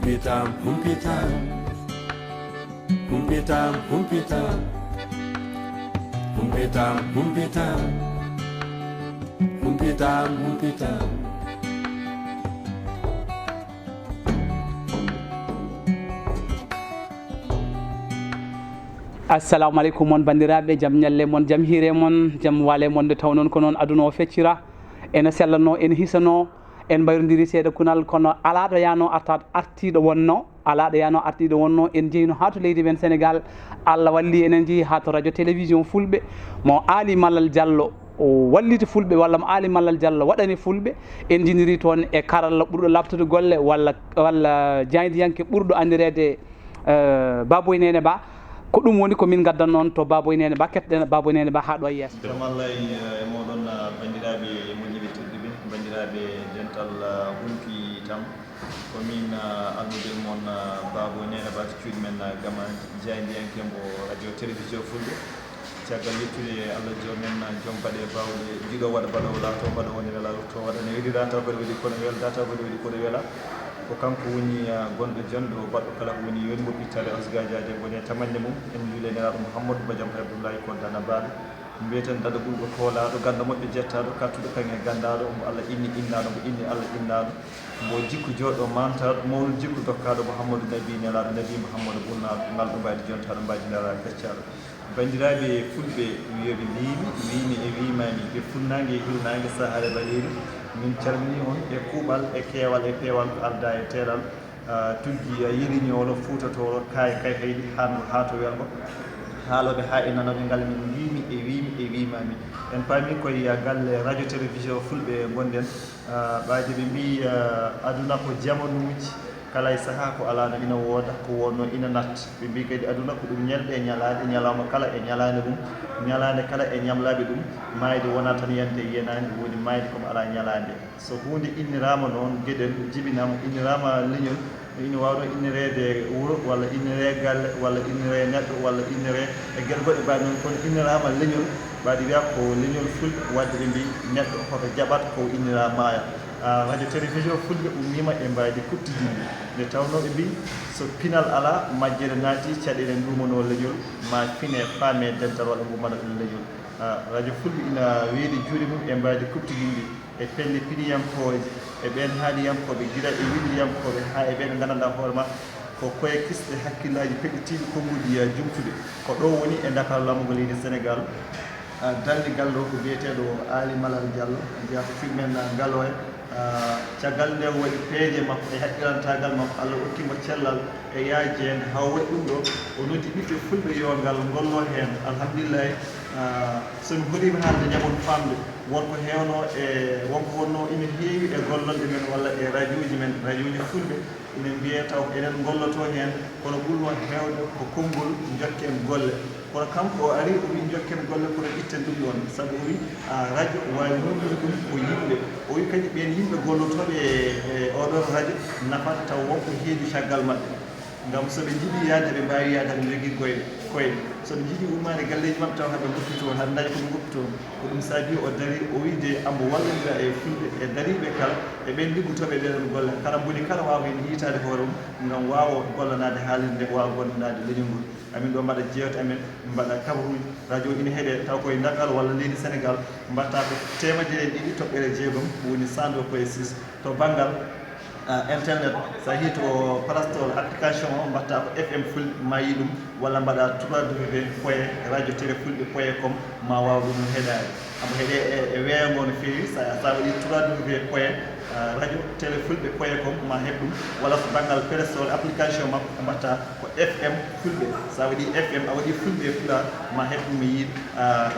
Humpitam, humpitam, humpitam, humpitam, humpitam, humpitam, humpitam, humpitam. assalamu aleykum mon bandiraɓe, jaam ñalle mon, jaam hiire mon, jaam waale mon nde taw noon ko noon aduna o feccira ene sellano ene hisano en mbayrodiri seeɗa kunal kono ala ɗo yano artat artiɗo wonno ala ɗo yano artiɗo wonno en jeyino ha to leydi men Sénégal. Allah walli enen jeeyi ha to radio télévision fulɓe mo Ali Malal Diallo o walliti fulɓe walla mo Ali Malal Diallo waɗani fulɓe en jiniri toon e karalla ɓurɗo labtude golle walla jaydiyanke ɓurɗo andirede Baboy Nene Ba. ko ɗum woni ko min gaddan noon to Baboy Nene Ba, kettoɗen Baboy Nene Ba ha ɗo yesso. jamallay e moɗon bandiraɓe moƴƴiɓe tedduɓe bandiraɓe dental hulki tam komin annudel moon Baboy Nene Ba to cuuɗi men gama jaydiyankembo radio télévision fulɓe caggal yettude Allah jomen joom baɗe bawɗe jiɗo waɗa baɗowo laato mbaɗa woni wela to waɗane weɗira taw koɗe weɗi kono welda taw koɗe weɗi koɗe weela ko kanko woni gonɗo jonɗo baɗɗo kala ko woni yoni mo ɓittade asgajaji woni e tamande mum en juuleneraɗo Mouhamadou Badiam Abdoulaye Kontana Baɗo mbiyeten dada ɓulɗo koolaɗo ganda moƴƴo jettaɗo kattuɗo kange gandaɗo mo Allah inni innaɗo mo inni Allah innaɗo mo jikku joɗɗo mantaɗo mawɗo jikku dokkaɗo Mouhamadou Nabi nelaɗo Nabi Mouhamadou ɓurnaɗo ngalɗo mbayde jontaɗo mbaji nelaɗo gaccaɗo bandiraɓe fulɓe wiyoɓe wimi e wimami ɓe funnague e hilnague sahare baɗeri min calmini on e kuuɓal e keewal e peewal ko arda e teeɗal tuggi yiriñoolo fuutatoɗo kay hayɗi hanno ha to welgo haaloɓe ha e nanoɓe ngal min wimi e wimami en paami koye galle radio télévision fulɓe gonɗen ɓaade ɓe mbi aduna ko jamanuji kala e saaha ko ala no ina wooda ko wonno ina natta ɓe mbi kadi aduna ko ɗum ñalɗe e ñalade ñalawma kala e ñalade ɗum ñalade kala e ñamlaɓe ɗum mayde wona tan yante yenade woni mayde comme ala ñalade so hunde innirama noon gueɗel jibinama innirama leñol ina wawno innirede wuuro walla innire galle walla innire neɗɗo walla innire e gueɗe goɗɗe mbaɗi noon kono innirama leñol mbaɗi wiya ko leñol fulɓe wadde ɓe mbi neɗɗo hoto jaɓat ko innira maaya radio télévision fulɓe ummima e mbayde kuttidinde nde tawno ɓe mbi so pinal ala majjere naati caɗele ndumano leñol ma fine faame dental waɗa ngumana ɗum leñol radio fulɓe ina weeɗi juuɗe mum e mbayde kuttidinde e pelle piɗiyankoje e ɓen haaliyankoɓe guila e williyankoɓe ha e ɓen gandanɗa hoore ma ko koye kisɗe hakkillaji peɗɗitiɗi konngudi jumtude ko ɗo woni e Dakar lamgo leydi Sénégal dalde gallo ko biyeteɗo Ali Malal Diallo jeeya ko fiɗmen gallo he caggal nde waɗi peeje makko e haqqirantagal makko Allah hokkimo cellal e yaaji hen ha waɗi ɗum ɗo o noddi ɓiɓɓe fulɓe yo ngal gollo hen alhamdulillahi somi hoɗima haalde ñamon famde wonko hewno e wonko wonno ina heewi e gollonɗe men walla e radio ji men radio ji fulɓe ina mbiye taw enen golloto hen kono ɓurno hewde ko konngol jokken golle kono kanko o ari o wi jokken golle kono itten ɗum ɗon saabu o wi radio wawi noddude ɗum ko yimɓe o wi kadi ɓen yimɓe gollotoɓe e oɗon radio nafata taw wonko heedi caggal maɓɓe ngam soɓe jiiɗi yaade ɓe mbawi yaade haɓe jogui koyɗe soɓe jiiɗi ummade galleji mabɓe taw haɓe goppito haɗa daña koɓe goppito ko ɗum saabi o dari o wiide ambo wallodira e fulɓe e dariɓe kala e ɓen liggotoɓe ɗeɗon golle kala moni kala wawa hen yiitade hoore mum ngam wawa gollanade haalirde nde wawa gollanade leñol ngol amin ɗo mbaɗa jewte amen mbaɗa kabaruji radio ina heeɗe taw koye Dakar walla leydi Sénégal mbatta ko 200.6 woni 102.6 to banggal internet so yi to Plastore application o mbatta ko FM fulɓe mayi ɗum walla mbaɗa 3w point radio télé fulɓe point com ma waw ɗum heeɗade amo heeɗe e weeyango no feewi sa waɗi 3w point radio télé fulɓe point com ma heɓ ɗum walla so banggal Plastore application makko ko mbatta ko FM fulɓe sa waɗi FM a waɗi fulɓe e pulaar ma heɓ ɗum e yiiɗ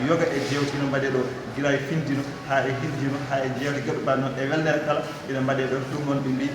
yoga e jewte no mbaɗe ɗo gila e findino ha e hirdino ha e jewte goɗɗo noon e welnere kala ina mbaɗe ɗo ɗum noon ɓe mbi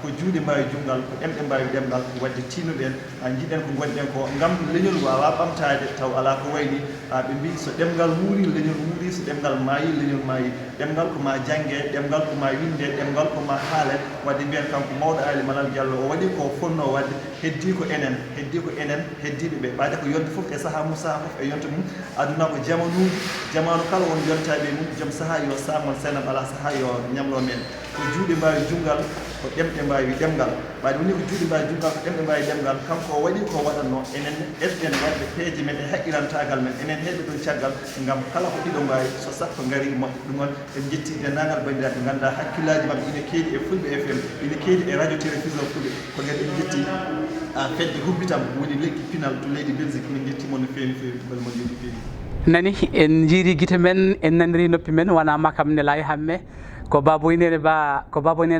ko juuɗe mbawi jungal ko ɗemɗe mbawi ɗemɗal wadde tinnuɗen jiiɗen ko gonɗen ko ngam leñol wawa ɓamtade taw ala ko wayni ɓe mbi so ɗemgal muuri leñol muuri so ɗemgal maayi leñol maayi ɗemgal ko ma jangge ɗemgal ko ma winde ɗemgal ko ma haale wadde mbiyen kanko mawɗo Ali Malal Diallo o waɗi ko fonno wadde heddi ko enen heddiɓe ɓe ɓaade ko yonde foof e saaha mum foof e yonta mum aduna ko jamanuji jamanu kala won yontaɓe mum joom saaha yo samon senam ala saaha yo ñamlo men ko juuɗe mbawi jungal ko ɗemɗe mbawi ɗemgal ɓaade woni ko juuɗe mbawi jumgal ko ɗemɗe mbawi ɗemgal kanko o waɗi ko waɗatno enen esɗen waɗɓe peeje men e haqqirantagal men enen heɓe ɗum caggal ngam kala ko ɗiɗo mbawi so sappo ngari moƴƴi ɗum on en jetti dendagal bandiraɓe ganduɗa hakkillaji mabɓe ine keeɗi e Fulɓe FM ine keeɗi e radio télévision Fulɓe ko kadi en jetti fedde hubbitam woni lekki pinal to leydi Belgique min jettimo no fewi fewi bal mon joni fewi nani en jiiri guite men en naniri noppi men wona makam ne laayi hamme ko baboynene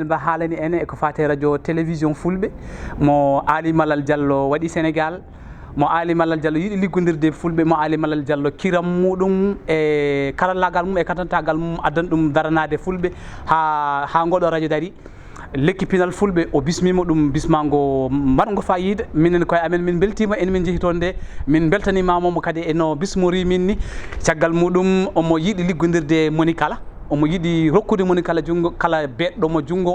ba haalani ene eko fate radio télévision Fulɓe mo Ali Malal Diallo waɗi Sénégal mo Ali Malal Diallo yiiɗi liggodirde Fulɓe mo Ali Malal Diallo kiram muɗum e karallagal mum e katantagal mum addana ɗum daranade Fulɓe ha ngoɗo radio dari lekki pinal Fulɓe o bismima ɗum bismago mbaɗgo fayida minen koye amen min beltima en min jeehi toon nde min beltanimamomo kadi eno bismori min ni caggal muɗum omo yiiɗi liggodirde moni kala omo yiiɗi rokkude moni kala junggo kala beɗɗomo junggo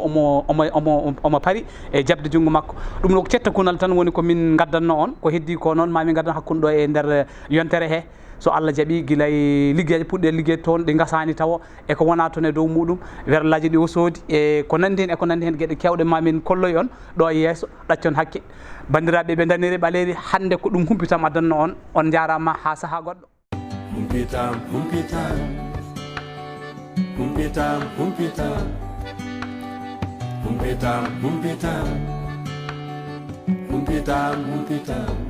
omo paari e jabde junggo makko ɗum ɗo ko cettakunal tan woni komin gaddanno on ko heddi ko noon mamin gaddan hakkude ɗo e nder yontere he so Allah jaaɓi guilay liggueji puɗɗe ligguede toon ɗi gasani tawa eko wona toon e dow muɗum werlaji ɗi o soodi e ko nandi hen nandi hen gueɗe kewɗe mamin kolloy on ɗo e yesso ɗaccon hakke bandiraɓe ɓe daniri ɓaleri hande ko ɗum humpitam addanno on jarama ha saaha goɗɗo humpitam humpitam